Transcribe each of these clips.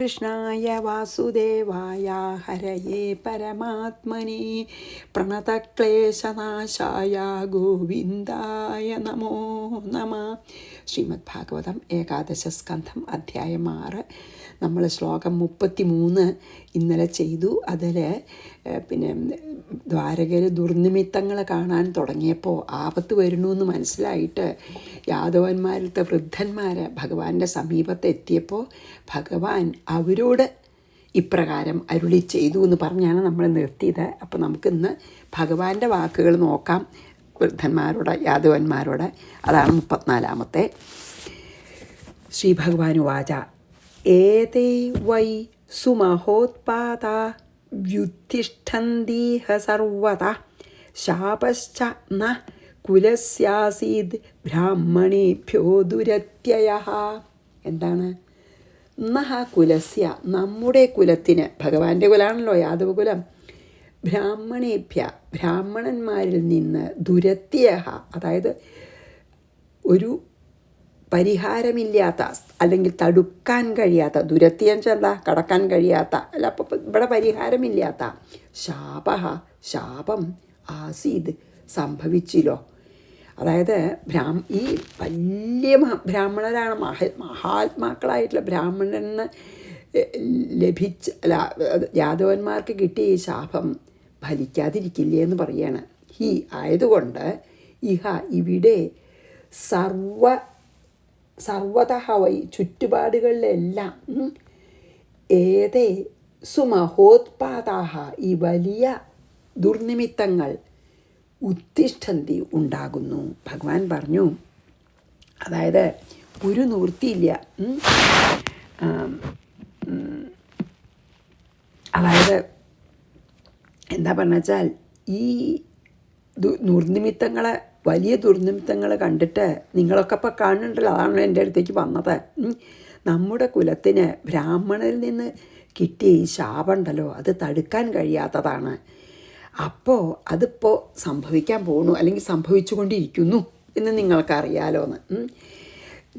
കൃഷ്ണായ വാസുദേവായ ഹരയേ പരമാത്മനി പ്രണതക്ലേശനാശായ ഗോവിന്ദായ നമോ നമ. ശ്രീമദ് ഭാഗവതം ഏകാദശ സ്കന്ധം അധ്യായം 6. നമ്മൾ ശ്ലോകം 33 ഇന്നലെ ചെയ്തു. അതിൽ ദ്വാരകയിൽ ദുർനിമിത്തങ്ങൾ കാണാൻ തുടങ്ങിയപ്പോൾ ആപത്ത് വരുന്നു മനസ്സിലായിട്ട് യാദവന്മാരിലത്തെ വൃദ്ധന്മാർ ഭഗവാന്റെ സമീപത്ത് എത്തിയപ്പോൾ ഭഗവാൻ അവരോട് ഇപ്രകാരം അരുളി ചെയ്തു എന്ന് പറഞ്ഞാണ് നമ്മൾ നിർത്തിയത്. അപ്പോൾ നമുക്കിന്ന് ഭഗവാന്റെ വാക്കുകൾ നോക്കാം വൃദ്ധന്മാരോട് യാദവന്മാരോട്. അതാണ് 34. ശ്രീ ഭഗവാൻ വാച ഏതേ വൈ സുമഹോത്പാത വ്യുത്തിഷ്ഠന്തീഹ സർവത ശാപശ്ച ന കുലസ്യാസീദ് ബ്രാഹ്മണേഭ്യോ ദുരത്യയഃ. എന്താണ്? നഹ കുലസ്യ, നമ്മുടെ കുലത്തിന്, ഭഗവാന്റെ കുലാണല്ലോ യാദവകുലം, ബ്രാഹ്മണേഭ്യ, ബ്രാഹ്മണന്മാരിൽ നിന്ന്, ദുരത്യയഃ, അതായത് ഒരു പരിഹാരമില്ലാത്ത അല്ലെങ്കിൽ തടുക്കാൻ കഴിയാത്ത, ദുരത്യം ചെല്ല കടക്കാൻ കഴിയാത്ത, അല്ല അപ്പോൾ ഇവിടെ പരിഹാരമില്ലാത്ത ശാപം ആസീദ് സംഭവിച്ചില്ലോ. അതായത് ഈ വലിയ ബ്രാഹ്മണരാണ്, മഹാത്മാക്കളായിട്ടുള്ള ബ്രാഹ്മണന് യാദവന്മാർക്ക് കിട്ടിയ ഈ ശാപം ഫലിക്കാതിരിക്കില്ലേ എന്ന് പറയാണ്. ആയതുകൊണ്ട് ഇവിടെ സർവതഃ വൈ, ചുറ്റുപാടുകളിലെല്ലാം, ഏതേ സുമഹോത്പാതാഹ, ഈ വലിയ ദുർനിമിത്തങ്ങൾ, ഉത്തിഷ്ഠന്തി, ഉണ്ടാകുന്നു. ഭഗവാൻ പറഞ്ഞു, അതായത് ഒരു നിവൃത്തിയില്ല. അതായത് എന്താ പറഞ്ഞാൽ ഈ ദുർനിമിത്തങ്ങളെ, വലിയ ദുർനിമിത്തങ്ങൾ കണ്ടിട്ട് നിങ്ങളൊക്കെ ഇപ്പോൾ കാണുന്നുണ്ടല്ലോ, അതാണല്ലോ എൻ്റെ അടുത്തേക്ക് വന്നത്. നമ്മുടെ കുലത്തിന് ബ്രാഹ്മണരിൽ നിന്ന് കിട്ടിയ ഈ ശാപമുണ്ടല്ലോ, അത് തടുക്കാൻ കഴിയാത്തതാണ്. അപ്പോൾ അതിപ്പോൾ സംഭവിക്കാൻ പോകുന്നു, അല്ലെങ്കിൽ സംഭവിച്ചു കൊണ്ടിരിക്കുന്നു എന്ന് നിങ്ങൾക്കറിയാലോന്ന്.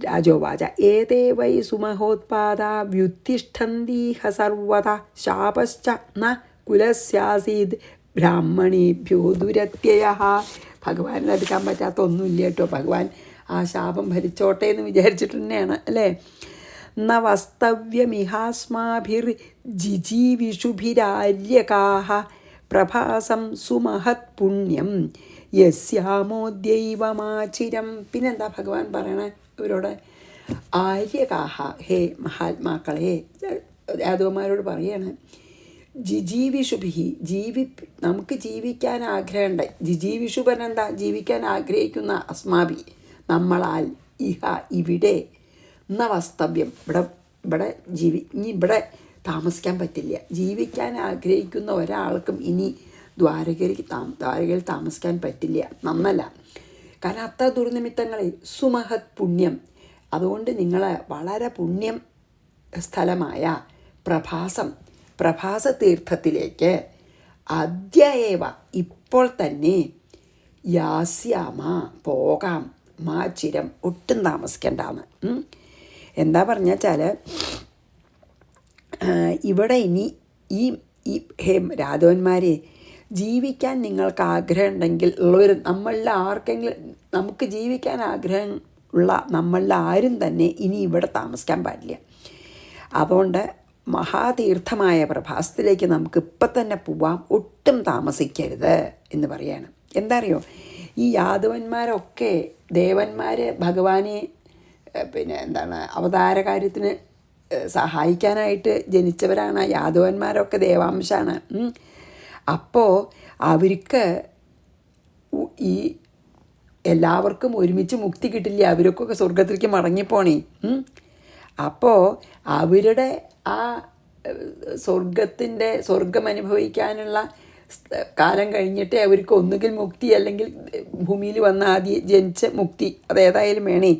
രാജോവാച ഏതേ വൈ സുമഹോത്പാദ വ്യുത്തിഷ്ഠന്തീഹ സർവത ശാപശ്ച ന കുലസ്യാസീദ് ബ്രാഹ്മണേഭ്യോ ദുരത്യയഃ. ഭഗവാനിന് എടുക്കാൻ പറ്റാത്ത ഒന്നുമില്ല കേട്ടോ. ഭഗവാൻ ആ ശാപം ഭരിച്ചോട്ടെ എന്ന് വിചാരിച്ചിട്ട് തന്നെയാണ്, അല്ലേ? ന വസ്തവ്യമിഹാസ്മാഭിർ ജിജീവിഷുഭിരാര്യകാഹ പ്രഭാസം സുമഹത് പുണ്യം യസ്യാമോദ്യൈവമാചിരം. പിന്നെന്താ ഭഗവാൻ പറയണേ ഇവരോട്? ആര്യകാഹ, ഹേ മഹാത്മാക്കളെ, യാദവന്മാരോട് പറയാണ്, ജിജീവിഷുഭിഹി, നമുക്ക് ജീവിക്കാൻ ആഗ്രഹമുണ്ട്. ജിജീവിഷു പറഞ്ഞെന്താ? ജീവിക്കാൻ ആഗ്രഹിക്കുന്ന അസ്മാഭി, നമ്മളാൽ, ഇവിടെ ന വസ്തവ്യം, ഇനി ഇവിടെ താമസിക്കാൻ പറ്റില്ല. ജീവിക്കാൻ ആഗ്രഹിക്കുന്ന ഒരാൾക്കും ഇനി ദ്വാരകയിൽ താമസിക്കാൻ പറ്റില്ല. നന്നല്ല, കാരണം അത്ര ദുർനിമിത്തങ്ങളെ. സുമഹത് പുണ്യം, അതുകൊണ്ട് നിങ്ങൾ വളരെ പുണ്യം സ്ഥലമായ പ്രഭാസ തീർത്ഥത്തിലേക്ക് അദ്യയേവ, ഇപ്പോൾ തന്നെ, യാസ്യാമ, പോകാം, മാചിരം, ഒട്ടും താമസിക്കേണ്ടാന്ന്. എന്താ പറഞ്ഞാൽ ഇവിടെ ഇനി ഈ രാഘവന്മാരെ, ജീവിക്കാൻ നിങ്ങൾക്ക് ആഗ്രഹം ഉണ്ടെങ്കിൽ ഉള്ളവർ, നമ്മളിൽ ആർക്കെങ്കിലും, നമുക്ക് ജീവിക്കാൻ ആഗ്രഹം ഉള്ള നമ്മളിൽ ആരും തന്നെ ഇനി ഇവിടെ താമസിക്കാൻ പാടില്ല. അതുകൊണ്ട് മഹാതീർത്ഥമായ പ്രഭാസത്തിലേക്ക് നമുക്ക് ഇപ്പം തന്നെ പോവാം, ഒട്ടും താമസിക്കരുത് എന്ന് പറയാണ്. എന്താ അറിയോ, ഈ യാദവന്മാരൊക്കെ ദേവന്മാർ ഭഗവാനെ അവതാര കാര്യത്തിന് സഹായിക്കാനായിട്ട് ജനിച്ചവരാണ്. യാദവന്മാരൊക്കെ ദേവാംശമാണ്. അപ്പോൾ അവർക്ക് ഈ എല്ലാവർക്കും ഒരുമിച്ച് മുക്തി കിട്ടില്ല, അവർക്കൊക്കെ സ്വർഗത്തിലേക്ക് മടങ്ങിപ്പോണേ. അപ്പോൾ അവരുടെ ആ സ്വർഗം അനുഭവിക്കാനുള്ള കാലം കഴിഞ്ഞിട്ട് അവർക്ക് ഒന്നുകിൽ മുക്തി, അല്ലെങ്കിൽ ഭൂമിയിൽ വന്ന ആദ്യം ജനിച്ച മുക്തി, അതേതായാലും വേണേ.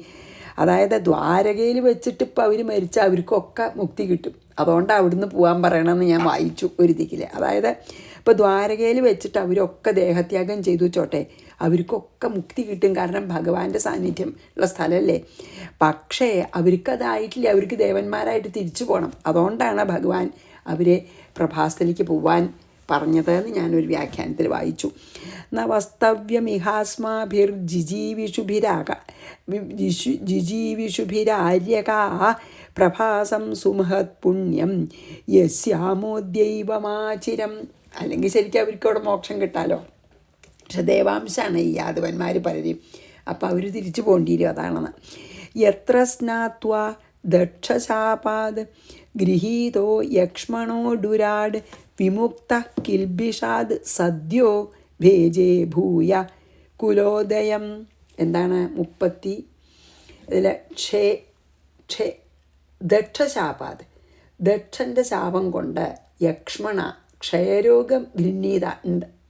അതായത് ദ്വാരകയിൽ വെച്ചിട്ട് ഇപ്പോൾ അവർ മരിച്ചാൽ അവർക്കൊക്കെ മുക്തി കിട്ടും. അതുകൊണ്ട് അവിടുന്ന് പോകാൻ പറയണമെന്ന് ഞാൻ വായിച്ചു ഒരു ദിക്കിൽ. അതായത് ഇപ്പോൾ ദ്വാരകയിൽ വെച്ചിട്ട് അവരൊക്കെ ദേഹത്യാഗം ചെയ്തു ചോട്ടെ, അവർക്കൊക്കെ മുക്തി കിട്ടും, കാരണം ഭഗവാന്റെ സാന്നിധ്യം ഉള്ള സ്ഥലമല്ലേ. പക്ഷേ അവർക്കതായിട്ടില്ല, അവർക്ക് ദേവന്മാരായിട്ട് തിരിച്ചു പോകണം. അതുകൊണ്ടാണ് ഭഗവാൻ അവരെ പ്രഭാസത്തിലേക്ക് പോവാൻ പറഞ്ഞതെന്ന് ഞാനൊരു വ്യാഖ്യാനത്തിൽ വായിച്ചു. ജിജീവിഷുഭിരാര്യകാ പ്രഭാസം സുമഹത് പുണ്യം യസ്യാമോദ്യൈവമാചിരം. അല്ലെങ്കിൽ ശരിക്കും അവർക്ക് അവിടെ മോക്ഷം കിട്ടാലോ. പക്ഷെ ദേവാംശമാണ് ഈ യാദവന്മാർ പലരും, അപ്പോൾ അവർ തിരിച്ചു പോകേണ്ടി വരും. അതാണെന്ന്. യത്ര സ്നാത്വാ ദക്ഷശാപാത് ഗൃഹീതോ യക്ഷ്മണോ ഡുരാട് വിമുക്ത കിൽബിഷാദ് സദ്യോ ഭേജേ ഭൂയ കുലോദയം. എന്താണ് 30 ഇതിൽ ദക്ഷശാപാത്, ദക്ഷൻ്റെ ശാപം കൊണ്ട് യക്ഷ്മണ ക്ഷയരോഗം ഗൃഹീത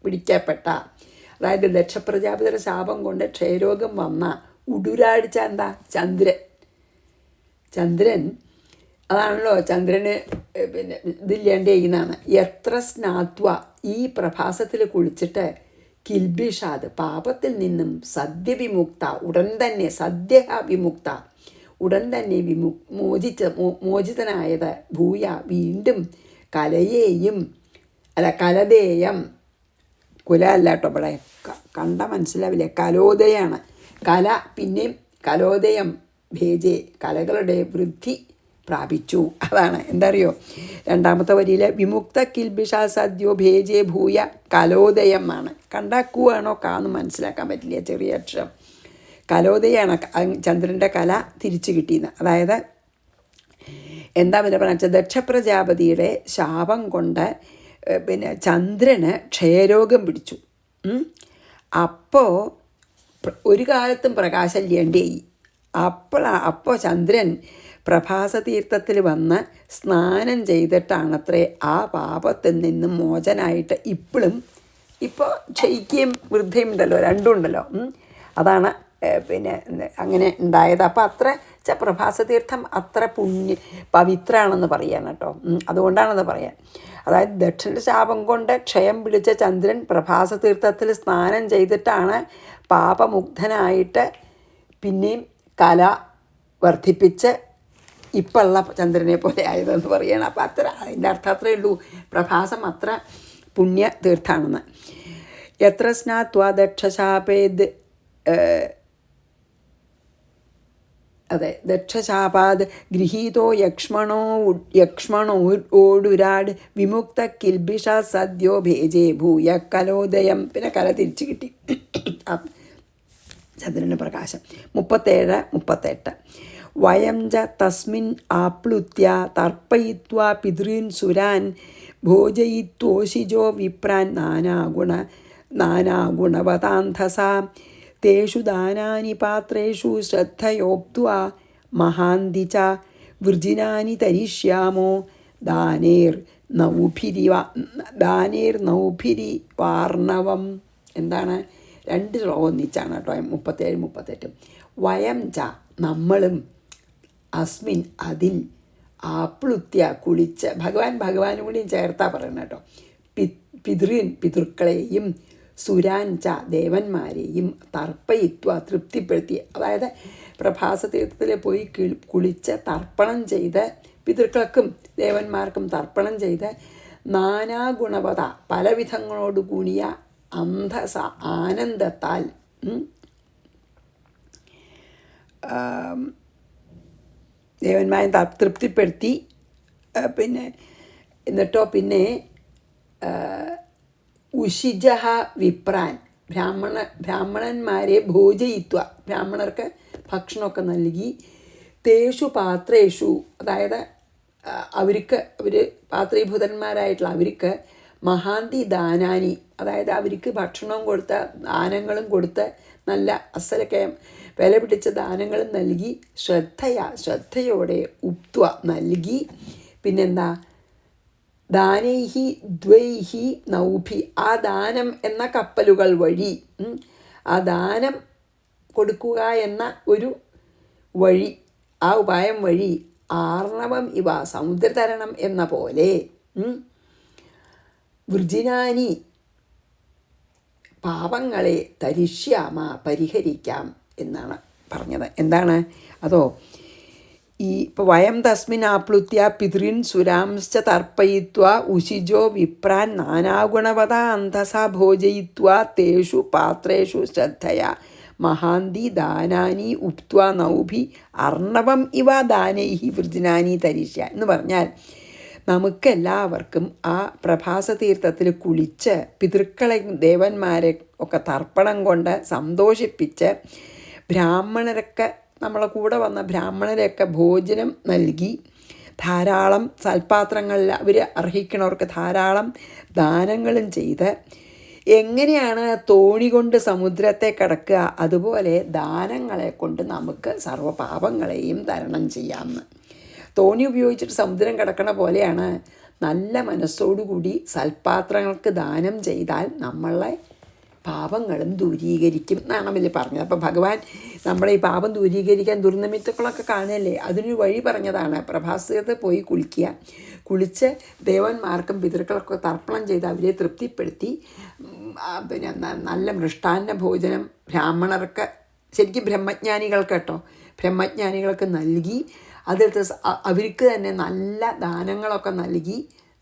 പിടിക്കപ്പെട്ട, അതായത് ദക്ഷപ്രജാപതിയുടെ ശാപം കൊണ്ട് ക്ഷയരോഗം വന്ന ഉടുരാഴ്ച എന്താ ചന്ദ്രൻ അതാണല്ലോ, ചന്ദ്രന് പിന്നെ ഇതില്ലാണ്ട് ചെയ്യുന്നതാണ്. എത്ര സ്നാത്വ ഈ പ്രഭാസത്തിൽ കുളിച്ചിട്ട് കിൽബിഷാദ് പാപത്തിൽ നിന്നും സദ്യവിമുക്ത ഉടൻ തന്നെ വിമുക്ത ഉടൻ തന്നെ മോചിതനായത് ഭൂയ വീണ്ടും കലയേയും കലദേയം, കുല അല്ല കേട്ടോ ഇവിടെ കണ്ട മനസ്സിലാവില്ലേ, കലോദയാണ് കല, പിന്നെയും കലോദയം ഭേജേ കലകളുടെ വൃദ്ധി പ്രാപിച്ചു. അതാണ് എന്താ അറിയോ, രണ്ടാമത്തെ വരിയിൽ വിമുക്ത കിൽബിഷാ സദ്യോ ഭേജേ ഭൂയ കലോദയം ആണ്. കണ്ടാക്കുവാണോ കാന്ന് മനസ്സിലാക്കാൻ പറ്റില്ല, ചെറിയ അക്ഷരം. കലോദയാണ് ചന്ദ്രൻ്റെ കല തിരിച്ചു കിട്ടിയെന്ന്. അതായത് എന്താ പിന്നെ പറഞ്ഞാൽ ദക്ഷപ്രജാപതിയുടെ ശാപം കൊണ്ട് പിന്നെ ചന്ദ്രന് ക്ഷയരോഗം പിടിച്ചു. അപ്പോൾ ഒരു കാലത്തും പ്രകാശം ഇല്ലാണ്ടായി. അപ്പോൾ ചന്ദ്രൻ പ്രഭാസതീർത്ഥത്തിൽ വന്ന് സ്നാനം ചെയ്തിട്ടാണത്രേ ആ പാപത്തിൽ നിന്നും മോചനായിട്ട് ഇപ്പോൾ ക്ഷയിക്കുകയും വൃദ്ധയും ഉണ്ടല്ലോ, രണ്ടും ഉണ്ടല്ലോ. അതാണ് പിന്നെ അങ്ങനെ ഉണ്ടായത്. അപ്പോൾ അത്ര പ്രഭാസതീർത്ഥം അത്ര പവിത്രമാണെന്ന് പറയാൻ കേട്ടോ. അതുകൊണ്ടാണെന്ന് പറയാൻ. അതായത് ദക്ഷൻ്റെ ശാപം കൊണ്ട് ക്ഷയം പിടിച്ച ചന്ദ്രൻ പ്രഭാസതീർത്ഥത്തിൽ സ്നാനം ചെയ്തിട്ടാണ് പാപമുഗ്ധനായിട്ട് പിന്നെയും കല വർദ്ധിപ്പിച്ച് ഇപ്പോഴുള്ള ചന്ദ്രനെ പോലെ ആയതെന്ന് പറയുകയാണ്. അപ്പോൾ അതിൻ്റെ അർത്ഥം അത്രയേ ഉള്ളൂ, പ്രഭാസം അത്ര പുണ്യ തീർത്ഥാണെന്ന്. എത്ര സ്നാത്വാ ദക്ഷശാപേത് ദക്ഷശാപാത് ഗൃഹീതോ യക്ഷ്മണോടുരാട് വിമുക്ത കിൽബിഷ സദ്യോ ഭേജേ ഭൂയ കലോദയം. പിന്നെ കല തിരിച്ചു കിട്ടി, ചന്ദ്രന് പ്രകാശം. 37-38 വയം ച തസ്മിൻ ആപ്ലുത്യ തർപ്പയിത്വാ പിതൃൻ സുരാൻ ഭോജയിത്വോഷിജോ വിപ്രാൻ നാനാഗുണവതാന്ധസാ തേഷു ദാനാനി പാത്രേഷു ശ്രദ്ധയോക്ത്വാ മഹാന്തി ച വൃജിനാനി തരിഷ്യാമോ ദാനേർനൗഭിരി വാർണവം. എന്താണ്, 2 ശ്ലോകം ഒന്നിച്ചാണ് കേട്ടോ, 37-38. വയം ച നമ്മളും, അസ്മിൻ അതിൽ, ആപ്ലുത്യ കുളിച്ച്, ഭഗവാനും കൂടിയും ചേർത്താ പറയണം കേട്ടോ, പിതൃക്കളെയും സുരാൻ ച ദേവന്മാരെയും തർപ്പയിത്വ തൃപ്തിപ്പെടുത്തി, അതായത് പ്രഭാസതീർത്ഥത്തിൽ പോയി കുളിച്ച് തർപ്പണം ചെയ്ത് പിതൃക്കൾക്കും ദേവന്മാർക്കും തർപ്പണം ചെയ്ത് നാനാഗുണവത പലവിധങ്ങളോട് കൂടിയ അന്ധസ ആനന്ദത്താൽ ദേവന്മാരെ തൃപ്തിപ്പെടുത്തി. പിന്നെ എന്നിട്ടോ പിന്നെ ഉഷിജഹ വിപ്രാൻ ബ്രാഹ്മണന്മാരെ ഭോജയിത്വ ബ്രാഹ്മണർക്ക് ഭക്ഷണമൊക്കെ നൽകി. തേഷു പാത്രേഷു അതായത് അവർ പാത്രീഭൂതന്മാരായിട്ടുള്ള അവർക്ക് മഹാന്തി ദാനാനി അതായത് അവർക്ക് ഭക്ഷണവും കൊടുത്ത ദാനങ്ങളും കൊടുത്ത് നല്ല അസലൊക്കെ വില പിടിച്ച ദാനങ്ങളും നൽകി. ശ്രദ്ധയോടെ ഉക്ത്വ നൽകി. പിന്നെന്താ, ദാനൈഹി ദ്വൈഹി നൗഭി ആ ദാനം എന്ന കപ്പലുകൾ വഴി, ആ ദാനം കൊടുക്കുക എന്ന ഒരു വഴി, ആ ഉപായം വഴി ആർണവം ഇവ സമുദ്രതരണം എന്ന പോലെ വൃജിനാനി പാപങ്ങളെ തരിഷ്യാമ പരിഹരിക്കാം എന്നാണ് പറഞ്ഞത്. എന്താണ് അതോ ഇപ്പോൾ വയം തസ്മിൻ ആപ്ലുത്യ പിതൃൻ സുരാംശ്ച തർപ്പയിത്വ ഉശിജോ വിപ്രാൻ നാനാഗുണവത അന്ധസ ഭോജയിത്വ തേഷു പാത്രേഷു ശ്രദ്ധയ മഹാന്തി ദാനാനി ഉപ്ത്വ നൗഭി അർണവം ഇവ ദാനൈഹി വൃജനാനി തരിഷ്യ എന്ന് പറഞ്ഞാൽ നമുക്കെല്ലാവർക്കും ആ പ്രഭാസ തീർത്ഥത്തിൽ കുളിച്ച് പിതൃക്കളെ ദേവന്മാരെ ഒക്കെ തർപ്പണം കൊണ്ട് സന്തോഷിപ്പിച്ച് ബ്രാഹ്മണരൊക്കെ നമ്മളെ കൂടെ വന്ന ബ്രാഹ്മണരെയൊക്കെ ഭോജനം നൽകി ധാരാളം സൽപാത്രങ്ങളിൽ അവർ അർഹിക്കണവർക്ക് ധാരാളം ദാനങ്ങളും ചെയ്ത് എങ്ങനെയാണ് തോണി കൊണ്ട് സമുദ്രത്തെ കടക്കുക അതുപോലെ ദാനങ്ങളെ കൊണ്ട് നമുക്ക് സർവ്വപാപങ്ങളെയും തരണം ചെയ്യാമെന്ന്. തോണി ഉപയോഗിച്ചിട്ട് സമുദ്രം കിടക്കണ പോലെയാണ് നല്ല മനസ്സോടുകൂടി സൽപാത്രങ്ങൾക്ക് ദാനം ചെയ്താൽ നമ്മളെ പാപങ്ങളും ദൂരീകരിക്കും എന്നാണ് വലിയ പറഞ്ഞത്. അപ്പോൾ ഭഗവാൻ നമ്മളെ ഈ പാപം ദൂരീകരിക്കാൻ ദുർനിമിത്തങ്ങളൊക്കെ കാണുകയല്ലേ, അതിനൊരു വഴി പറഞ്ഞതാണ്. പ്രഭാസത്തിൽ പോയി കുളിച്ച് ദേവന്മാർക്കും പിതൃക്കൾക്കൊക്കെ തർപ്പണം ചെയ്ത് അവരെ തൃപ്തിപ്പെടുത്തി പിന്നെ നല്ല മൃഷ്ടാന്ന ഭോജനം ബ്രാഹ്മണർക്ക് ശരിക്കും ബ്രഹ്മജ്ഞാനികൾക്ക് കേട്ടോ ബ്രഹ്മജ്ഞാനികൾക്ക് നൽകി അതിലത്തെ അവർക്ക് തന്നെ നല്ല ദാനങ്ങളൊക്കെ നൽകി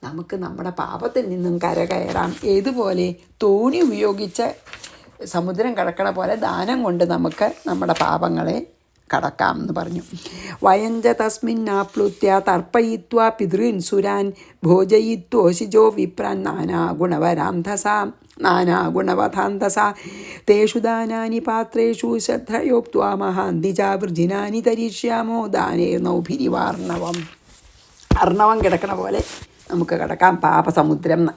നമുക്ക് നമ്മുടെ പാപത്തിൽ നിന്നും കരകയറാം. ഏതുപോലെ തോണി ഉപയോഗിച്ച് സമുദ്രം കടക്കണ പോലെ ദാനം കൊണ്ട് നമുക്ക് നമ്മുടെ പാപങ്ങളെ കടക്കാം എന്ന് പറഞ്ഞു. വയഞ്ച തസ്മിന്നാപ്ലുത്യ തർപ്പയിത്വ പിതൃൻ സുരാൻ ഭോജയിത്വോശിജോ വിപ്രാൻ നാനാഗുണവധാന്തസ തേഷു ദാനാനി പാത്രേഷു ശ്രദ്ധയോക്ത്വാ മഹാന്തിജ വൃജിനാനി തരിഷ്യാമോ ദാനേർനൗഭിരിവാർണവം. അർണവം കിടക്കണ പോലെ നമുക്ക് കിടക്കാം പാപസമുദ്രം എന്ന്.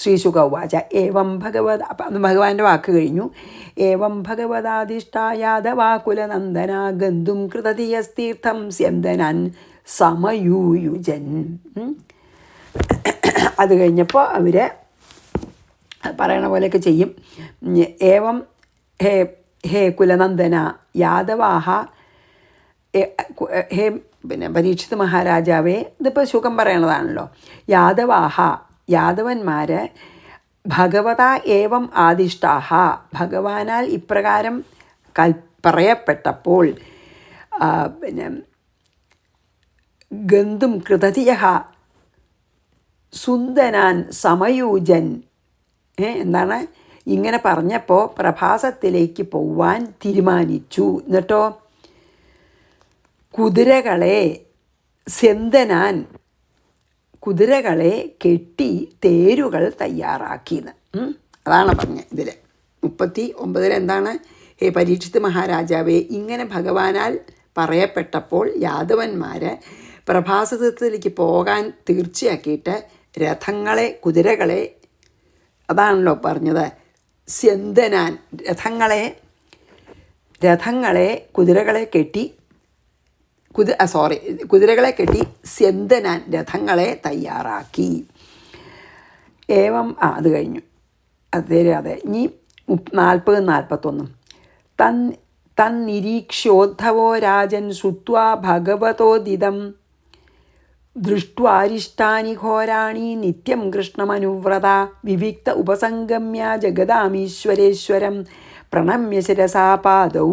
ശ്രീശുക ഉവാച ഏവം ഭഗവത്. അപ്പം ഭഗവാന്റെ വാക്ക് കഴിഞ്ഞു. ഏവം ഭഗവതാദിഷ്ടായാദവാകുലനന്ദന ഗന്ധും കൃതധിയസ്തീർത്ഥം സ്യന്ദനാൻ സമയൂയുജൻ. അത് കഴിഞ്ഞപ്പോൾ അവർ പറയണ പോലെയൊക്കെ ചെയ്യും. ഏവം ഹേ കുലനന്ദന യാദവാഹ ഹേ പിന്നെ പരീക്ഷിത് മഹാരാജാവേ, ഇതിപ്പോൾ ശുകം പറയണതാണല്ലോ. യാദവന്മാർ ഭഗവത ഏവം ആദിഷ്ടാഹ ഭഗവാനാൽ ഇപ്രകാരം പറയപ്പെട്ടപ്പോൾ പിന്നെ ഗന്ധും കൃതധിയ സുന്ദനാൻ സമയൂജൻ. എന്താണ് ഇങ്ങനെ പറഞ്ഞപ്പോൾ പ്രഭാസത്തിലേക്ക് പോവാൻ തീരുമാനിച്ചു. എന്നിട്ടോ കുതിരകളെ കെട്ടി തേരുകൾ തയ്യാറാക്കിയെന്ന്. അതാണ് പറഞ്ഞത് ഇതിൽ 39 എന്താണ്? ഹേ പരീക്ഷിത് മഹാരാജാവേ, ഇങ്ങനെ ഭഗവാനാൽ പറയപ്പെട്ടപ്പോൾ യാദവന്മാർ പ്രഭാസത്തിലേക്ക് പോകാൻ തീർച്ചയാക്കിയിട്ട് കുതിരകളെ അതാണല്ലോ പറഞ്ഞത് സ്യന്ദനാൻ കുതിരകളെ കെട്ടി സ്യന്ദനാൻ രഥങ്ങളെ തയ്യാറാക്കി. ഏവം അത് കഴിഞ്ഞു. അതെ ഇനി 40-41 തന്നിരീക്ഷ്യോദ്ധവോ രാജൻ ശ്രുത്വാ ഭഗവതോദിതം ദൃഷ്ട്വാരിഷ്ടാനി ഘോരാണി നിത്യം കൃഷ്ണമനുവ്രത വിവിക്ത ഉപസംഗമ്യ ജഗദാമീശ്വരേശ്വരം പ്രണമ്യ ശിരസാ പാദൗ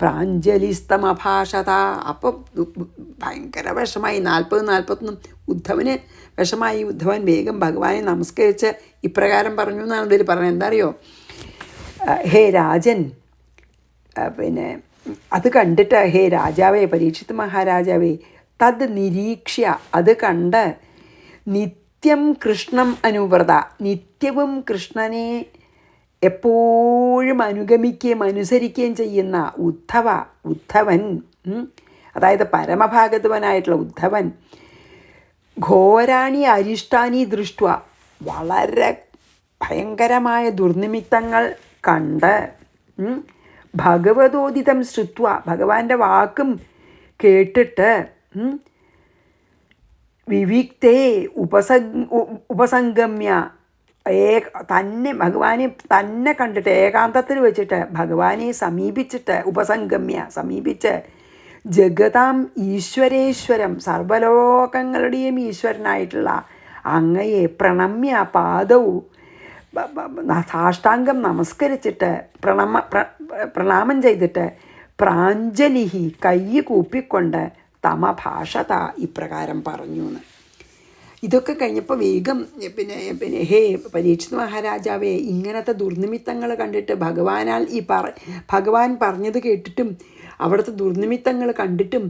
പ്രാഞ്ജലിസ്തമഭാഷത. അപ്പം ഭയങ്കര വിഷമായി. 40-41 ഉദ്ധവന് വിഷമായി. ഉദ്ധവൻ വേഗം ഭഗവാനെ നമസ്കരിച്ച് ഇപ്രകാരം പറഞ്ഞു എന്നാണ് ഇതിൽ പറഞ്ഞത്. എന്താ അറിയോ? ഹേ രാജൻ, പിന്നെ അത് കണ്ടിട്ട് ഹേ രാജാവേ, പരീക്ഷിത് മഹാരാജാവേ, തത് നിരീക്ഷ്യ അത് കണ്ട് നിത്യം കൃഷ്ണം അനുവ്രത നിത്യവും കൃഷ്ണനെ എപ്പോഴും അനുഗമിക്കുകയും അനുസരിക്കുകയും ചെയ്യുന്ന ഉദ്ധവൻ, അതായത് പരമഭാഗവതനായിട്ടുള്ള ഉദ്ധവൻ, ഘോരാണി അരിഷ്ടാനി ദൃഷ്ട വളരെ ഭയങ്കരമായ ദുർനിമിത്തങ്ങൾ കണ്ട് ഭഗവതോദിതം ശ്രുത്വ ഭഗവാന്റെ വാക്കും കേട്ടിട്ട് വിവിക്തേ ഉപസംഗമ്യ തന്നെ ഭഗവാനെ തന്നെ കണ്ടിട്ട് ഏകാന്തത്തിൽ വെച്ചിട്ട് ഭഗവാനെ സമീപിച്ച് ജഗതാം ഈശ്വരേശ്വരം സർവലോകങ്ങളുടെയും ഈശ്വരനായിട്ടുള്ള അങ്ങയെ പ്രണമ്യ പാദവും സാഷ്ടാംഗം നമസ്കരിച്ചിട്ട് പ്രണാമം ചെയ്തിട്ട് പ്രാഞ്ജലിഹി കൈ കൂപ്പിക്കൊണ്ട് തമ ഭാഷത ഇപ്രകാരം പറഞ്ഞു എന്ന്. ഇതൊക്കെ കഴിഞ്ഞപ്പോൾ വേഗം പിന്നെ ഹേ പരീക്ഷിത് മഹാരാജാവേ, ഇങ്ങനത്തെ ദുർനിമിത്തങ്ങൾ കണ്ടിട്ട് ഭഗവാൻ പറഞ്ഞത് കേട്ടിട്ടും അവിടുത്തെ ദുർനിമിത്തങ്ങൾ കണ്ടിട്ടും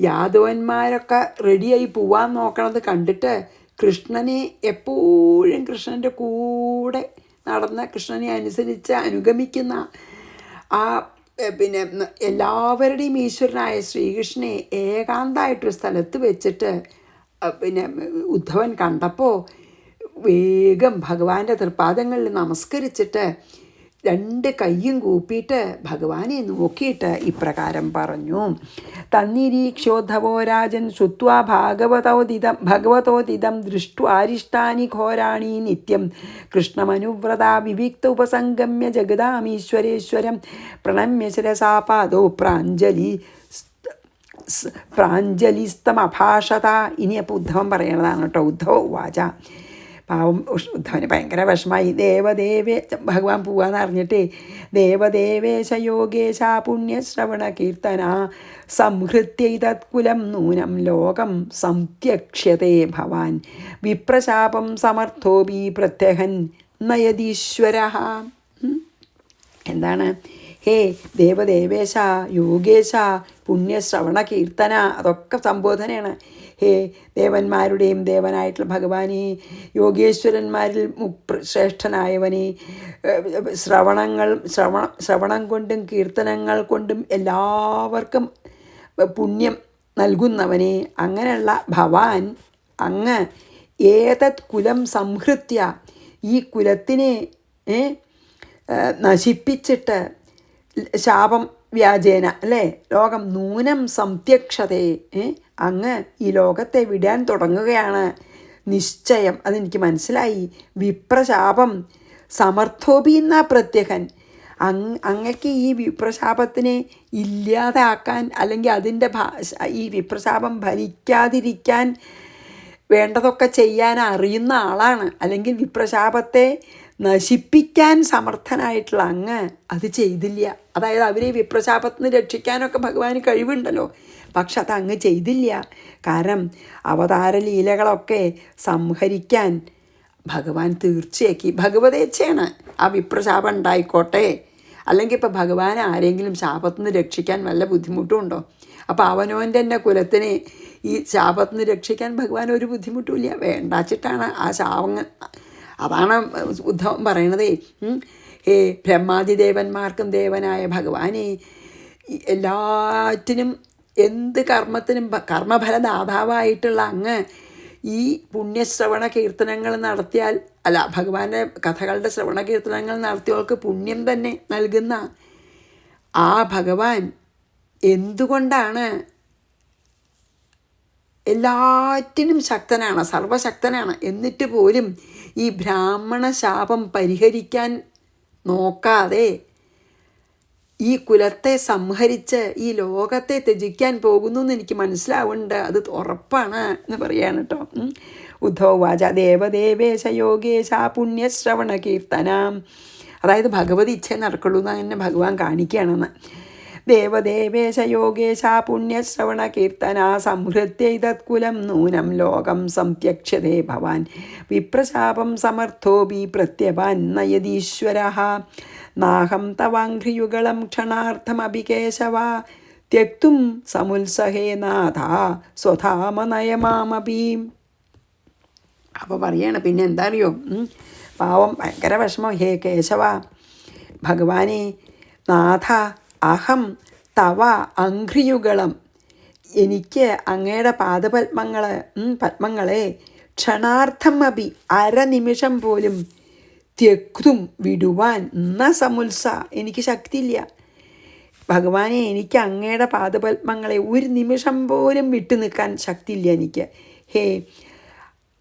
യാദവന്മാരൊക്കെ റെഡിയായി പോവാൻ നോക്കണത് കണ്ടിട്ട് കൃഷ്ണനെ എപ്പോഴും കൃഷ്ണൻ്റെ കൂടെ നടന്ന കൃഷ്ണനെ അനുസരിച്ച് അനുഗമിക്കുന്ന ആ പിന്നെ എല്ലാവരുടെയും ഈശ്വരനായ ശ്രീകൃഷ്ണനെ ഏകാന്തമായിട്ടൊരു സ്ഥലത്ത് വെച്ചിട്ട് പിന്നെ ഉദ്ധവൻ കണ്ടപ്പോൾ വേഗം ഭഗവാന്റെ തൃപ്പാദങ്ങളിൽ നമസ്കരിച്ചിട്ട് 2 കൈയും കൂപ്പിയിട്ട് ഭഗവാനെ നോക്കിയിട്ട് ഇപ്രകാരം പറഞ്ഞു. തന്നിരീക്ഷോദ്ധവോ രാജൻ ശ്രുത്വാ ഭഗവതോദിതം ദൃഷ്ട്വാരിഷ്ടാനി ഘോരാണി നിത്യം കൃഷ്ണമനുവ്രത വിവിക്ത ഉപസംഗമ്യ ജഗദാമീശ്വരേശ്വരം പ്രണമ്യ ശിരസാ പാദോ പ്രാഞ്ജലിസ്തമഭാഷത. ഇനി അപ്പോൾ ഉദ്ധവൻ പറയണതാണ് കേട്ടോ. ഉദ്ധവ വാച. പാവം ഉദ്ധവന് ഭയങ്കര വിഷമായി. ഭഗവാൻ പോവാന്ന് അറിഞ്ഞിട്ടേ ദേവദേവേശ യോഗേശ പുണ്യശ്രവണ കീർത്തന സംഹൃത്യൈതത്കുലം നൂനം ലോകം സംത്യക്ഷ്യതേ ഭവാൻ വിപ്രശാപം സമർത്ഥോപി പ്രത്യഹൻ നയതീശ്വര. എന്താണ്? ഹേ ദേവദേവേശ യോഗേശ പുണ്യശ്രവണ കീർത്തന, അതൊക്കെ സംബോധനയാണ്. ഹേ ദേവന്മാരുടെയും ദേവനായിട്ടുള്ള ഭഗവാനെ, യോഗേശ്വരന്മാരിൽ ശ്രേഷ്ഠനായവനെ, ശ്രവണം കൊണ്ടും കീർത്തനങ്ങൾ കൊണ്ടും എല്ലാവർക്കും പുണ്യം നൽകുന്നവനെ, അങ്ങനെയുള്ള ഭവാൻ അങ്ങ് ഏതത് കുലം സംഹൃത്യ, ഈ കുലത്തിനെ നശിപ്പിച്ചിട്ട് ശാപം വ്യാജേന അല്ലേ ലോകം നൂനം സംത്യക്ഷതേ, അങ്ങ് ഈ ലോകത്തെ വിടാൻ തുടങ്ങുകയാണ് നിശ്ചയം. അതെനിക്ക് മനസ്സിലായി. വിപ്രശാപം സമർത്ഥോപി എന്നാ പ്രത്യഹൻ, അങ്ങക്ക് ഈ വിപ്രശാപത്തിനെ ഇല്ലാതാക്കാൻ അല്ലെങ്കിൽ അതിൻ്റെ ഈ വിപ്രശാപം ഫലിക്കാതിരിക്കാൻ വേണ്ടതൊക്കെ ചെയ്യാൻ അറിയുന്ന ആളാണ്. അല്ലെങ്കിൽ വിപ്രശാപത്തെ നശിപ്പിക്കാൻ സമർത്ഥനായിട്ടുള്ള അങ്ങ് അത് ചെയ്തില്ല. അതായത് അവരെ വിപ്രശാപത്തിൽ നിന്ന് രക്ഷിക്കാനൊക്കെ ഭഗവാന് കഴിവുണ്ടല്ലോ, പക്ഷെ അത് അങ്ങ് ചെയ്തില്ല. കാരണം അവതാര ലീലകളൊക്കെ സംഹരിക്കാൻ ഭഗവാൻ തീർച്ചയാക്കി ഭഗവതേച്ഛയാണ് ആ വിപ്രശാപം ഉണ്ടായിക്കോട്ടെ. അല്ലെങ്കിൽ ഇപ്പോൾ ഭഗവാൻ ആരെങ്കിലും ശാപത്തിൽ നിന്ന് രക്ഷിക്കാൻ വല്ല ബുദ്ധിമുട്ടും ഉണ്ടോ? അപ്പോൾ അവനവൻ്റെ തന്നെ കുലത്തിനെ ഈ ശാപത്തിൽ നിന്ന് രക്ഷിക്കാൻ ഭഗവാൻ ഒരു ബുദ്ധിമുട്ടുമില്ല, വേണ്ടാച്ചിട്ടാണ് ആ ശാപങ്ങൾ. അതാണ് ഉദ്ധവൻ പറയണതേ. ഹേ ബ്രഹ്മാദിദേവന്മാർക്കും ദേവനായ ഭഗവാനെ, എല്ലാറ്റിനും എന്ത് കർമ്മത്തിനും കർമ്മഫലദാതാവായിട്ടുള്ള അങ്ങ് ഈ പുണ്യശ്രവണ കീർത്തനങ്ങൾ നടത്തിയാൽ, അല്ല ഭഗവാന്റെ കഥകളുടെ ശ്രവണ കീർത്തനങ്ങൾ നടത്തിയവർക്ക് പുണ്യം തന്നെ നൽകുന്ന ആ ഭഗവാൻ എന്തുകൊണ്ടാണ് എല്ലാറ്റിനും ശക്തനാണ്, സർവശക്തനാണ്, എന്നിട്ട് പോലും ഈ ബ്രാഹ്മണ ശാപം പരിഹരിക്കാൻ നോക്കാതെ ഈ കുലത്തെ സംഹരിച്ച് ഈ ലോകത്തെ ത്യജിക്കാൻ പോകുന്നു എന്ന് എനിക്ക് മനസ്സിലാവുന്നുണ്ട്. അത് ഉറപ്പാണ് എന്ന് പറയാണ് കേട്ടോ. ഉദ്ധവ വാച ദേവദേവേശ യോഗേശ പുണ്യശ്രവണ കീർത്തന. അതായത് ഭഗവതി ഇച്ഛ നടക്കുള്ളൂ എന്ന് തന്നെ ഭഗവാൻ കാണിക്കുകയാണെന്ന്. ദേവദേവേശ യോഗേശ പുണ്യശ്രവണ കീർത്തന സംഹൃത്യൈതത്കുലം നൂനം ലോകം സംത്യക്ഷ്യതേ ഭവാൻ വിപ്രശാപം സമർത്ഥോപി പ്രത്യവാൻ നയതീശ്വര. നാഹം തവാഘ്രിയുഗളം ക്ഷണാർത്ഥമപി കേശവ ത്യക്തും സമുത്സഹേ നാഥ സ്വധാമനയമാമപി. അപ്പോൾ പറയാണ് പിന്നെ എന്താ അറിയോ, പാവം ഭയങ്കര വിഷമം. ഹേ കേശവ, ഭഗവാനെ, നാഥ, അഹം തവ അഘ്രിയുഗളം, എനിക്ക് അങ്ങയുടെ പത്മങ്ങളെ ക്ഷണാർത്ഥം അപി, അരനിമിഷം പോലും ത്യക്തും വിടുവാൻ ന സമുത്സ, എനിക്ക് ശക്തിയില്ല. ഭഗവാനെ, എനിക്ക് അങ്ങയുടെ പാദപത്മങ്ങളെ ഒരു നിമിഷം പോലും വിട്ടു നിൽക്കാൻ ശക്തിയില്ല എനിക്ക്. ഹേ,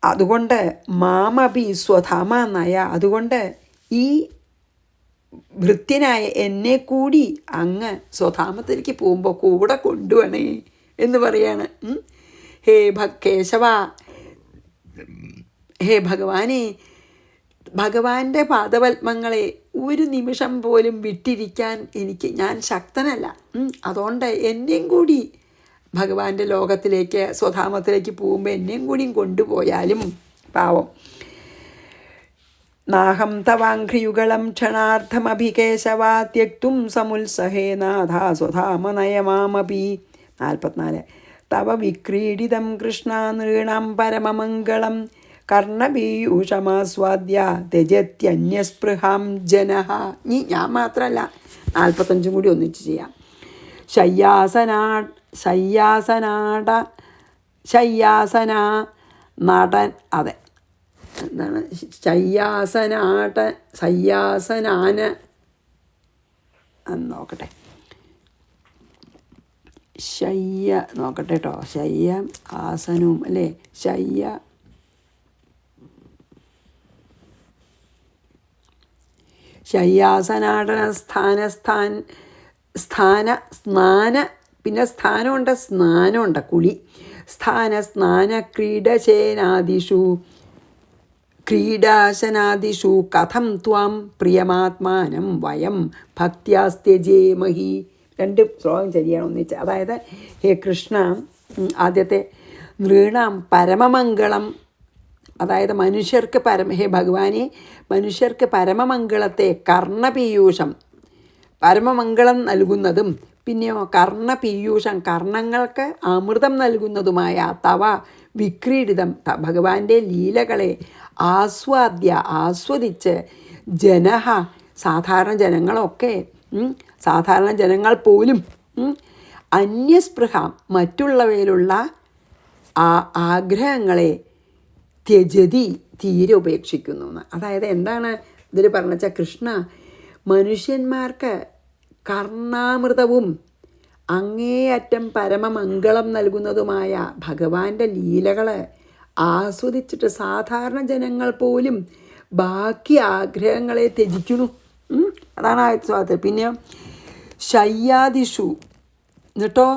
അതുകൊണ്ട് മാമപി സ്വധാമ നയ, അതുകൊണ്ട് ഈ ഭൃത്യനായ എന്നെ കൂടി അങ്ങ് സ്വധാമത്തിലേക്ക് പോകുമ്പോൾ കൂടെ കൊണ്ടുവണേ എന്ന് പറയാണ്. ഹേ കേശവ, ഹേ ഭഗവാനെ, ഭഗവാന്റെ പാദപത്മങ്ങളെ ഒരു നിമിഷം പോലും വിട്ടിരിക്കാൻ ഞാൻ ശക്തനല്ല. അതുകൊണ്ട് എന്നെയും കൂടി ഭഗവാന്റെ ലോകത്തിലേക്ക്, സ്വധാമത്തിലേക്ക് പോകുമ്പോൾ എന്നെയും കൂടിയും കൊണ്ടുപോയാലും പാവം. നാഹം തവാഘ്രിയുഗളം ക്ഷണാർത്ഥമഭികേശവാ ത്യക്തും സമുത്സഹേ നാഥാ സ്വധാമനയമാമപി. 44. തവ വിക്രീഡിതം കൃഷ്ണ നൃണാം പരമമംഗളം കർണപീയൂഷമാസ്വാദ്യ ത്യജത്യന്യസ്പൃഹാം ജനഃ. ഞാൻ മാത്രമല്ല, 45 കൂടി ഒന്നിച്ച് ചെയ്യാം. ശയ്യാസനാ നടൻ, അതെ, എന്താണ് ശയ്യാസനാന നോക്കട്ടെ, നോക്കട്ടെ കേട്ടോ. ശയ്യം ആസനവും അല്ലേ, ശയ്യാസനാടന സ്നാന, പിന്നെ സ്ഥാനമുണ്ട്, സ്നാനമുണ്ട്, കുളി. സ്നാന ക്രീഡാശനാദിഷു കഥം ത്വാം പ്രിയമാത്മാനം വയം ഭക്ത്യാസ്ത്യജേമഹി. 2 ശ്ലോകം ശരിയാണ് ഒന്നിച്ച്. അതായത്, ഹേ കൃഷ്ണ, ആദ്യത്തെ നൃണാം പരമമംഗളം, അതായത് മനുഷ്യർക്ക് ഹേ ഭഗവാനെ, മനുഷ്യർക്ക് പരമമംഗളത്തെ കർണപീയൂഷം, പരമമംഗളം നൽകുന്നതും, പിന്നെയോ കർണപീയൂഷം, കർണങ്ങൾക്ക് അമൃതം നൽകുന്നതുമായ തവ വിക്രീഡിതം, ഭഗവാന്റെ ലീലകളെ ആസ്വദിച്ച് ജനഃ, സാധാരണ ജനങ്ങളൊക്കെ, സാധാരണ ജനങ്ങൾ പോലും അന്യസ്പൃഹ, മറ്റുള്ളവയിലുള്ള ആഗ്രഹങ്ങളെ ത്യജതി, തീരെ ഉപേക്ഷിക്കുന്നു എന്ന്. അതായത് എന്താണ് ഇതിൽ പറഞ്ഞു വെച്ചാൽ, കൃഷ്ണ മനുഷ്യന്മാർക്ക് കർണാമൃതവും അങ്ങേയറ്റം പരമമംഗളം നൽകുന്നതുമായ ഭഗവാന്റെ ലീലകൾ ആസ്വദിച്ചിട്ട് സാധാരണ ജനങ്ങൾ പോലും ബാക്കി ആഗ്രഹങ്ങളെ ത്യജിക്കുന്നു. അതാണ് ആദ്യത്തെ സ്വാതന്ത്ര്യം. പിന്നെ ശയ്യാദിഷു, എന്നിട്ടോ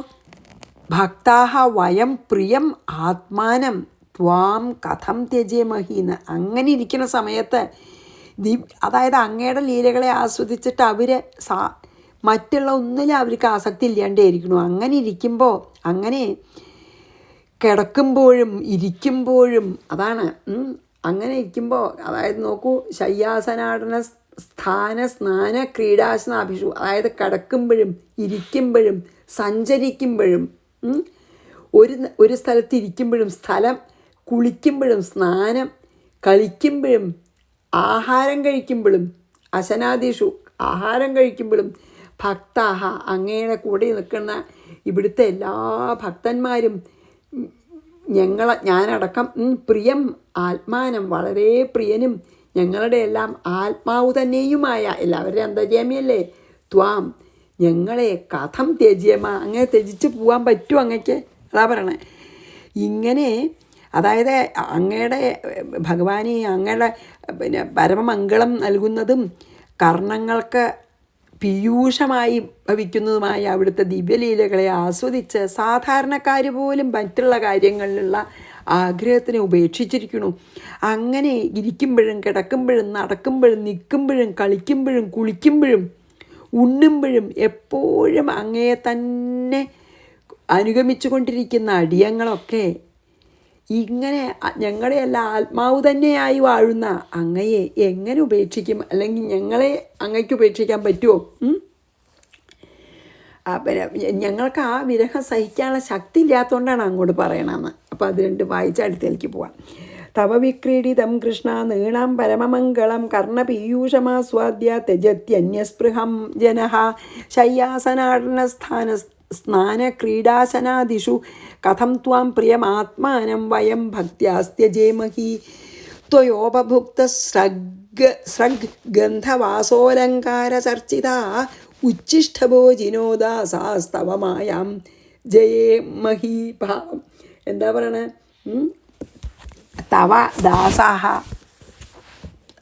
ഭക്താഹ വയം പ്രിയം ആത്മാനം ത്വാം കഥം ത്യജേമഹീന്ന്. അങ്ങനെ ഇരിക്കുന്ന സമയത്ത് അതായത് അങ്ങയുടെ ലീലകളെ ആസ്വദിച്ചിട്ട് അവർ മറ്റുള്ള ഒന്നിലും അവർക്ക് ആസക്തി ഇല്ലാണ്ടായിരിക്കണു. അങ്ങനെ ഇരിക്കുമ്പോൾ, അങ്ങനെ കിടക്കുമ്പോഴും ഇരിക്കുമ്പോഴും, അതാണ് അങ്ങനെ ഇരിക്കുമ്പോൾ, അതായത് നോക്കൂ, ശയ്യാസനാടന സ്നാന ക്രീഡാസനാഭിഷു, അതായത് കിടക്കുമ്പോഴും ഇരിക്കുമ്പോഴും സഞ്ചരിക്കുമ്പോഴും, ഒരു സ്ഥലത്ത് ഇരിക്കുമ്പോഴും സ്ഥലം, കുളിക്കുമ്പോഴും സ്നാനം, കളിക്കുമ്പോഴും ആഹാരം കഴിക്കുമ്പോഴും, അശനാദിഷു ആഹാരം കഴിക്കുമ്പോഴും, ഭക്താഹ അങ്ങയുടെ കൂടെ നിൽക്കുന്ന ഇവിടുത്തെ എല്ലാ ഭക്തന്മാരും ഞാനടക്കം പ്രിയം ആത്മാനം, വളരെ പ്രിയനും ഞങ്ങളുടെ എല്ലാം ആത്മാവ് തന്നെയുമായ, എല്ലാവരുടെയും അന്തര്യാമിയല്ലേ, ത്വാം ഞങ്ങളെ കഥം ത്യജ്യമ, അങ്ങനെ ത്യജിച്ച് പോകാൻ പറ്റുമോ അങ്ങക്ക്? അതാ പറയണേ. ഇങ്ങനെ അതായത് അങ്ങയുടെ ഭഗവാനെ, അങ്ങയുടെ പിന്നെ പരമമംഗളം നൽകുന്നതും കർണങ്ങൾക്ക് പീയൂഷമായി ഭവിക്കുന്നതുമായ അവിടുത്തെ ദിവ്യലീലകളെ ആസ്വദിച്ച് സാധാരണക്കാർ പോലും മറ്റുള്ള കാര്യങ്ങളിലുള്ള ആഗ്രഹത്തിനെ ഉപേക്ഷിച്ചിരിക്കുന്നു. അങ്ങനെ ഇരിക്കുമ്പോഴും കിടക്കുമ്പോഴും നടക്കുമ്പോഴും നിൽക്കുമ്പോഴും കളിക്കുമ്പോഴും കുളിക്കുമ്പോഴും ഉണ്ണുമ്പോഴും എപ്പോഴും അങ്ങയെ തന്നെ അനുഗമിച്ചു കൊണ്ടിരിക്കുന്ന അടിയങ്ങളൊക്കെ ഇങ്ങനെ ഞങ്ങളെയല്ല ആത്മാവ് തന്നെയായി വാഴുന്ന അങ്ങയെ എങ്ങനെ ഉപേക്ഷിക്കും? അല്ലെങ്കിൽ ഞങ്ങളെ അങ്ങയ്ക്ക് ഉപേക്ഷിക്കാൻ പറ്റുമോ? ഞങ്ങൾക്ക് ആ വിരഹം സഹിക്കാനുള്ള ശക്തി ഇല്ലാത്തതുകൊണ്ടാണ് അങ്ങോട്ട് പറയണമെന്ന്. അപ്പോൾ അത് 2 വായിച്ച അടുത്തേക്ക് പോവാം. തവ വിക്രീഡിതം കൃഷ്ണ നീണാം പരമമംഗളം കർണപീയൂഷമാസ്വാദ്യ ത്യജത്യന്യസ്പൃഹം ജനഃ ശയ്യാസനാടന സ്നാന ക്രീഡാസനാദിഷു കഥം ത്വാം പ്രിയമാത്മാനം വയം ഭക്ത്യാസ്ത്യജേമഹി ത്വയോപഭുക്ത സ്രഗ് ഗന്ധവാസോലങ്കാര ചർച്ചിതാ ഉച്ഛിഷ്ടഭോജിനോ ദാസാസ്തവമായാം ജയേമഹി. ഭാവം എന്താ പറയണേ? തവ ദാസാഹ,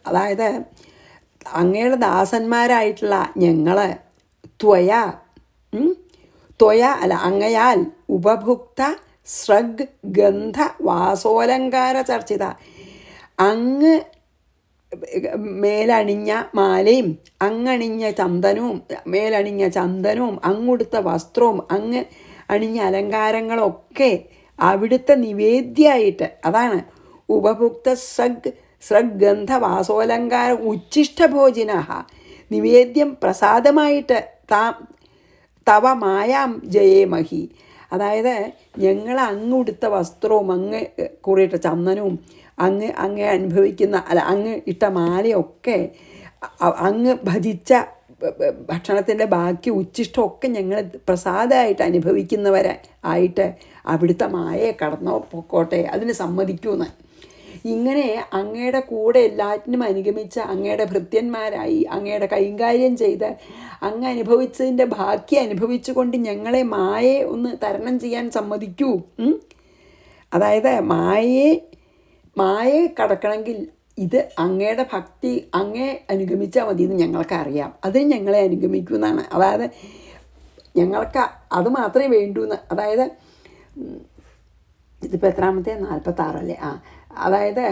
അതായത് അങ്ങയുടെ ദാസന്മാരായിട്ടുള്ള ഞങ്ങൾ അങ്ങയാൽ ഉപഭുക്ത സ്രഗ് ഗന്ധ വാസോലങ്കാര ചർച്ചിത, അങ്ങ് മേലണിഞ്ഞ മാലയും അങ്ങണിഞ്ഞ ചന്ദനവും മേലണിഞ്ഞ ചന്ദനവും അങ്ങുടുത്ത വസ്ത്രവും അങ്ങ് അണിഞ്ഞ അലങ്കാരങ്ങളൊക്കെ അവിടുത്തെ നിവേദ്യമായിട്ട്, അതാണ് ഉപഭുക്ത സൃഗന്ധ വാസോലങ്കാര ഉച്ഛിഷ്ടഭോജിന, നിവേദ്യം പ്രസാദമായിട്ട് തവ മായാം ജയേമഹി. അതായത് ഞങ്ങൾ അങ്ങ് ഉടുത്ത വസ്ത്രവും അങ്ങ് കുറിയിട്ട ചന്ദനവും അങ്ങ് അനുഭവിക്കുന്ന അങ്ങ് ഇട്ട മാലയൊക്കെ അങ്ങ് ഭജിച്ച ഭക്ഷണത്തിൻ്റെ ബാക്കി ഉച്ഛിഷ്ടമൊക്കെ ഞങ്ങൾ പ്രസാദമായിട്ട് അനുഭവിക്കുന്നവരെ ആയിട്ട് അവിടുത്തെ മായയെ കടന്നോ പൊക്കോട്ടെ, അതിന് സമ്മതിക്കൂന്ന്. ഇങ്ങനെ അങ്ങയുടെ കൂടെ എല്ലാറ്റിനും അനുഗമിച്ച് അങ്ങയുടെ ഭൃത്യന്മാരായി അങ്ങയുടെ കൈകാര്യം ചെയ്ത് അങ്ങ് അനുഭവിച്ചതിൻ്റെ ബാക്കി അനുഭവിച്ചുകൊണ്ട് ഞങ്ങളെ മായയെ ഒന്ന് തരണം ചെയ്യാൻ സമ്മതിക്കൂ. അതായത് മായയെ കടക്കണമെങ്കിൽ ഇത് അങ്ങയുടെ ഭക്തി അങ്ങേ അനുഗമിച്ചാൽ മതി എന്ന് ഞങ്ങൾക്കറിയാം. അതിന് ഞങ്ങളെ അനുഗമിക്കുമെന്നാണ്. അതായത് ഞങ്ങൾക്ക് അത് മാത്രമേ വേണ്ടൂന്ന്. അതായത് ഇതിപ്പോൾ എത്രാമത്തെ 46 അതായത്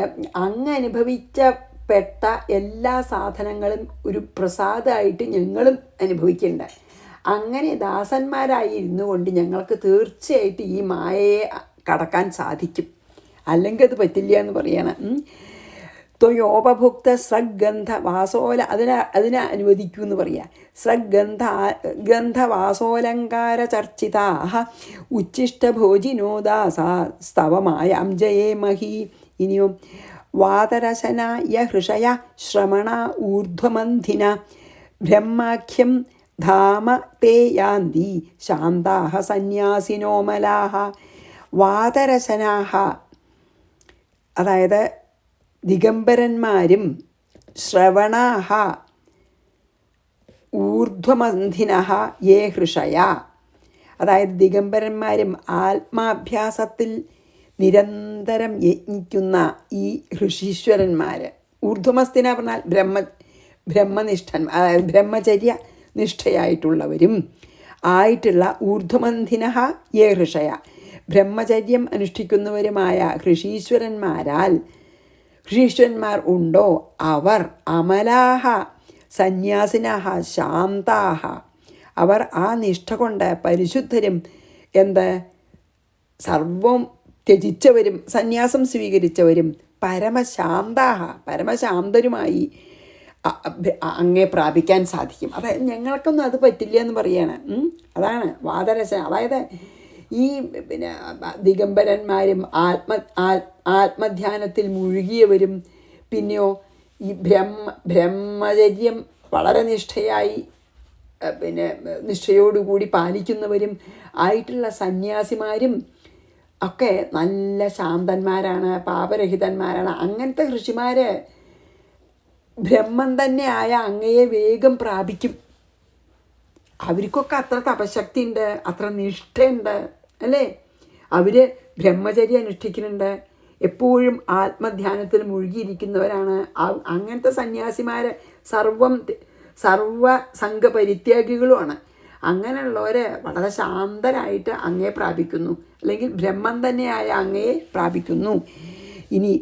അങ്ങ് അനുഭവിച്ചപ്പെട്ട എല്ലാ സാധനങ്ങളും ഒരു പ്രസാദമായിട്ട് ഞങ്ങളും അനുഭവിക്കേണ്ട. അങ്ങനെ ദാസന്മാരായി ഇരുന്നു കൊണ്ട് ഞങ്ങൾക്ക് തീർച്ചയായിട്ടും ഈ മായയെ കടക്കാൻ സാധിക്കും. അല്ലെങ്കിൽ അത് പറ്റില്ല എന്ന് പറയണം. ത്വയോപഭുക്ത സഗന്ധ വാസോല അതിനെ അനുവദിക്കൂ എന്ന് പറയാം. ഗന്ധവാസോലങ്കാര ചർച്ചിതാ ഉച്ഛിഷ്ടഭോജിനോ ദാസാ സ്തവമായാം ജയേമഹി. ഇനിയോ വാതരശന യഹൃഷയ ശ്രമണ ഊർധ്വമന്ധിന ബ്രഹ്മാഖ്യം ധാമ തേ യാന്തി ശാന്താഹ സന്യാസിനോമലാഹ. വാതരശനാഹ അതായത് ദിഗംബരന്മാരും ശ്രവണാഹ ഊർധ്വമന്ധിനഃ യേ ഹൃഷയ, അതായത് ദിഗംബരന്മാരും ആത്മാഭ്യാസത്തിൽ നിരന്തരം യജ്ഞിക്കുന്ന ഈ ഋഷീശ്വരന്മാർ. ഊർധ്വമസ്ഥിന പറഞ്ഞാൽ ബ്രഹ്മനിഷ്ഠൻ, അതായത് ബ്രഹ്മചര്യ നിഷ്ഠയായിട്ടുള്ളവരും ആയിട്ടുള്ള ഊർധ്വമന്ധിനഃ യേ ഹൃഷയ, ബ്രഹ്മചര്യം അനുഷ്ഠിക്കുന്നവരുമായ ഋഷീശ്വരന്മാർ ഉണ്ടോ അവർ അമലാഹ സന്യാസിനഃ ശാന്താഹ, അവർ ആ നിഷ്ഠ കൊണ്ട് പരിശുദ്ധരും സർവം ത്യജിച്ചവരും സന്യാസം സ്വീകരിച്ചവരും പരമശാന്താഹ പരമശാന്തരുമായി അങ്ങേ പ്രാപിക്കാൻ സാധിക്കും. അതായത് ഞങ്ങൾക്കൊന്നും അത് പറ്റില്ല എന്ന് പറയാണ്. അതാണ് വാദരസ. അതായത് ഈ ദിഗംബരന്മാരും ആത്മധ്യാനത്തിൽ മുഴുകിയവരും പിന്നെയോ ഈ ബ്രഹ്മചര്യം വളരെ നിഷ്ഠയോടുകൂടി പാലിക്കുന്നവരും ആയിട്ടുള്ള സന്യാസിമാരും ഒക്കെ നല്ല ശാന്തന്മാരാണ്, പാപരഹിതന്മാരാണ്. അങ്ങനത്തെ ഋഷിമാർ ബ്രഹ്മം തന്നെ ആയ അങ്ങയെ വേഗം പ്രാപിക്കും. അവർക്കൊക്കെ അത്ര തപശക്തി ഉണ്ട്, അത്ര നിഷ്ഠയുണ്ട് അല്ലേ. അവർ ബ്രഹ്മചര്യം അനുഷ്ഠിക്കുന്നുണ്ട്, എപ്പോഴും ആത്മധ്യാനത്തിൽ മുഴുകിയിരിക്കുന്നവരാണ്. അങ്ങനത്തെ സന്യാസിമാർ സർവ സംഘപരിത്യാഗികളുമാണ്. അങ്ങനെയുള്ളവർ വളരെ ശാന്തരായിട്ട് അങ്ങയെ പ്രാപിക്കുന്നു, അല്ലെങ്കിൽ ബ്രഹ്മം തന്നെയായ അങ്ങയെ പ്രാപിക്കുന്നു. ഇനി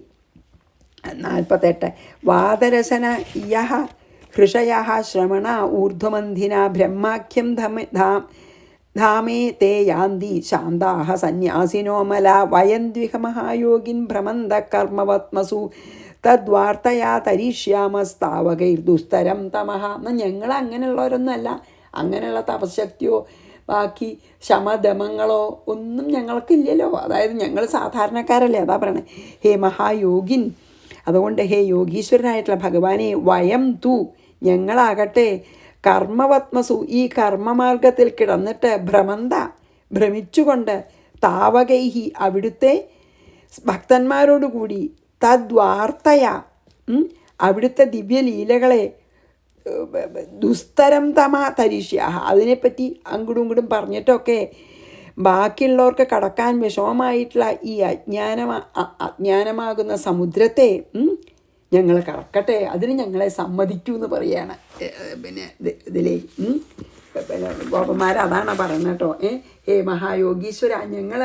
48 വാതരസന യഹ ഹൃഷയ ശ്രമണ ഊർധ്വമന്ധിന ബ്രഹ്മാഖ്യം ധാമേ തേ യാന്തി ശാന്താഹ സന്യാസിനോമല വയന്ദ്വിഹ മഹായോഗിൻ ഭ്രമന്ത കർമ്മവത്മസു തദ്വാർത്തയാ തരിഷ്യാമസ്താവകൈർദുസ്തരം തമഹ. എന്നാൽ ഞങ്ങൾ അങ്ങനെയുള്ളവരൊന്നുമല്ല. അങ്ങനെയുള്ള തപശക്തിയോ ബാക്കി ശമദമങ്ങളോ ഒന്നും ഞങ്ങൾക്കില്ലല്ലോ. അതായത് ഞങ്ങൾ സാധാരണക്കാരല്ലേ, അതാ പറയണേ. ഹേ മഹായോഗിൻ, അതുകൊണ്ട് ഹേ യോഗീശ്വരനായിട്ടുള്ള ഭഗവാനെ, വയം തു ഞങ്ങളാകട്ടെ കർമ്മവത്മസു ഈ കർമ്മമാർഗത്തിൽ കിടന്നിട്ട് ഭ്രമിച്ചുകൊണ്ട് താവകൈഹി അവിടുത്തെ ഭക്തന്മാരോടുകൂടി തദ്വാർത്തയ അവിടുത്തെ ദിവ്യലീലകളെ ദുസ്തരം തമ തരിഷ്യ അതിനെപ്പറ്റി അങ്ങോട്ടും ഇങ്ങോട്ടും പറഞ്ഞിട്ടൊക്കെ ബാക്കിയുള്ളവർക്ക് കടക്കാൻ വിഷമമായിട്ടുള്ള ഈ അജ്ഞാനമാകുന്ന സമുദ്രത്തെ ഞങ്ങൾ കടക്കട്ടെ, അതിന് ഞങ്ങളെ സമ്മതിക്കൂ എന്ന് പറയാണ്. ഇതിലേ പിന്നെ ഗോപന്മാർ അതാണ് പറയുന്നത് കേട്ടോ. ഹേ മഹായോഗീശ്വര, ഞങ്ങൾ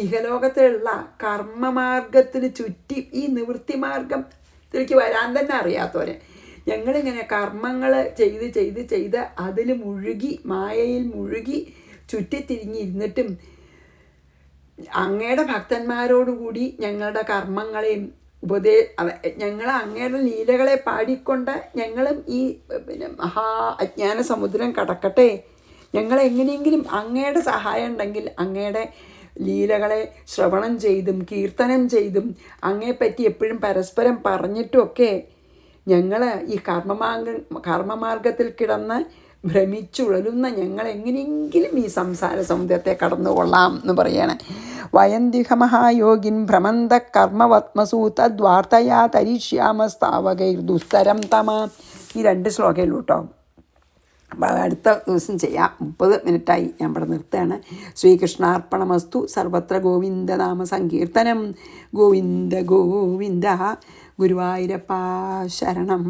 ഇഹലോകത്തിലുള്ള കർമ്മമാർഗത്തിന് ചുറ്റി ഈ നിവൃത്തി മാർഗത്തിലേക്ക് വരാൻ തന്നെ അറിയാത്തവരെ ഞങ്ങളിങ്ങനെ കർമ്മങ്ങൾ ചെയ്ത് ചെയ്ത് ചെയ്ത് അതിൽ മുഴുകി, മായയിൽ മുഴുകി ചുറ്റിത്തിരിഞ്ഞിരുന്നിട്ടും അങ്ങയുടെ ഭക്തന്മാരോടുകൂടി ഞങ്ങളുടെ കർമ്മങ്ങളെയും ഞങ്ങൾ അങ്ങയുടെ ലീലകളെ പാടിക്കൊണ്ട് ഞങ്ങളും ഈ പിന്നെ മഹാ അജ്ഞാന സമുദ്രം കടക്കട്ടെ. ഞങ്ങളെങ്ങനെയെങ്കിലും അങ്ങയുടെ സഹായം ഉണ്ടെങ്കിൽ അങ്ങയുടെ ലീലകളെ ശ്രവണം ചെയ്തും കീർത്തനം ചെയ്തും അങ്ങയെപ്പറ്റി എപ്പോഴും പരസ്പരം പറഞ്ഞിട്ടുമൊക്കെ ഞങ്ങൾ ഈ കർമ്മമാർഗത്തിൽ കിടന്ന് ഭ്രമിച്ചുഴലുന്ന ഞങ്ങൾ എങ്ങനെയെങ്കിലും ഈ സംസാര സമുദ്രത്തെ കടന്നുകൊള്ളാം എന്ന് പറയണേ. വയന്തിഹ മഹായോഗിൻ ഭ്രമന്ത കർമ്മവത്മസൂ തദ്വാർത്തയാ തരിഷ്യാമസ്താവകൈർ ദുസ്തരം തമ. ഈ 2 ശ്ലോകമേ ഉള്ളൂ കേട്ടോ. അപ്പോൾ അടുത്ത ദിവസം ചെയ്യാം. 30 മിനിറ്റായി, ഞാൻ ഇവിടെ നിർത്തുകയാണ്. ശ്രീകൃഷ്ണാർപ്പണമസ്തു. സർവത്ര ഗോവിന്ദനാമ സങ്കീർത്തനം. ഗോവിന്ദ ഗോവിന്ദ. ഗുരുവായൂരപ്പ ശരണം.